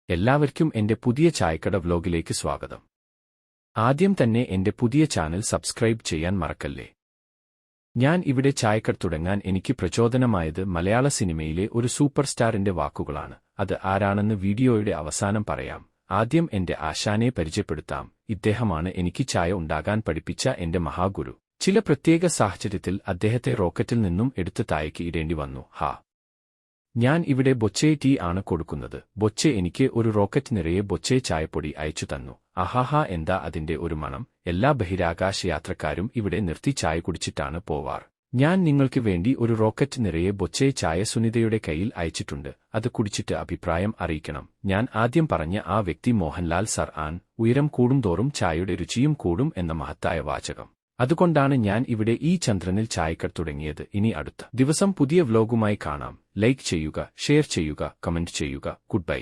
എല്ലാവർക്കും എന്റെ പുതിയ ചായക്കട വ്ലോഗിലേക്ക് സ്വാഗതം. ആദ്യം തന്നെ എന്റെ പുതിയ ചാനൽ സബ്സ്ക്രൈബ് ചെയ്യാൻ മറക്കല്ലേ. ഞാൻ ഇവിടെ ചായക്കട തുടങ്ങാൻ എനിക്ക് പ്രചോദനമായത് മലയാള സിനിമയിലെ ഒരു സൂപ്പർ സ്റ്റാറിന്റെ വാക്കുകളാണ്. അത് ആരാണെന്ന് വീഡിയോയുടെ അവസാനം പറയാം. ആദ്യം എന്റെ ആശാനെ പരിചയപ്പെടുത്താം. ഇദ്ദേഹമാണ് എനിക്ക് ചായ ഉണ്ടാകാൻ പഠിപ്പിച്ച എന്റെ മഹാഗുരു. ചില പ്രത്യേക സാഹചര്യത്തിൽ അദ്ദേഹത്തെ റോക്കറ്റിൽ നിന്നും എടുത്ത് താഴേക്ക് ഇടേണ്ടി വന്നു. ഞാൻ ഇവിടെ ബൊച്ചെ ടീ ആണ് കൊടുക്കുന്നത്. ബൊച്ചെ എനിക്ക് ഒരു റോക്കറ്റ് നിറയെ ബൊച്ചെ ചായപ്പൊടി അയച്ചു തന്നു. ആഹാഹാ, എന്താ അതിന്റെ ഒരു മണം! എല്ലാ ബഹിരാകാശ യാത്രക്കാരും ഇവിടെ നിർത്തി ചായ കുടിച്ചിട്ടാണ് പോവാർ. ഞാൻ നിങ്ങൾക്ക് വേണ്ടി ഒരു റോക്കറ്റ് നിറയെ ബൊച്ചെ ചായ സുനിതയുടെ കയ്യിൽ അയച്ചിട്ടുണ്ട്. അത് കുടിച്ചിട്ട് അഭിപ്രായം അറിയിക്കണം. ഞാൻ ആദ്യം പറഞ്ഞ ആ വ്യക്തി മോഹൻലാൽ സർ ആണ്. ഉയരം കൂടുംതോറും ചായയുടെ രുചിയും കൂടും എന്ന മഹത്തായ വാചകം. അതുകൊണ്ടാണ് ഞാൻ ഇവിടെ ഈ ചന്ദ്രനിൽ ചായക്കട തുടങ്ങിയത്. ഇനി അടുത്ത ദിവസം പുതിയ വ്ലോഗുമായി കാണാം. ലൈക്ക് ചെയ്യുക, ഷെയർ ചെയ്യുക, കമന്റ് ചെയ്യുക. Good bye.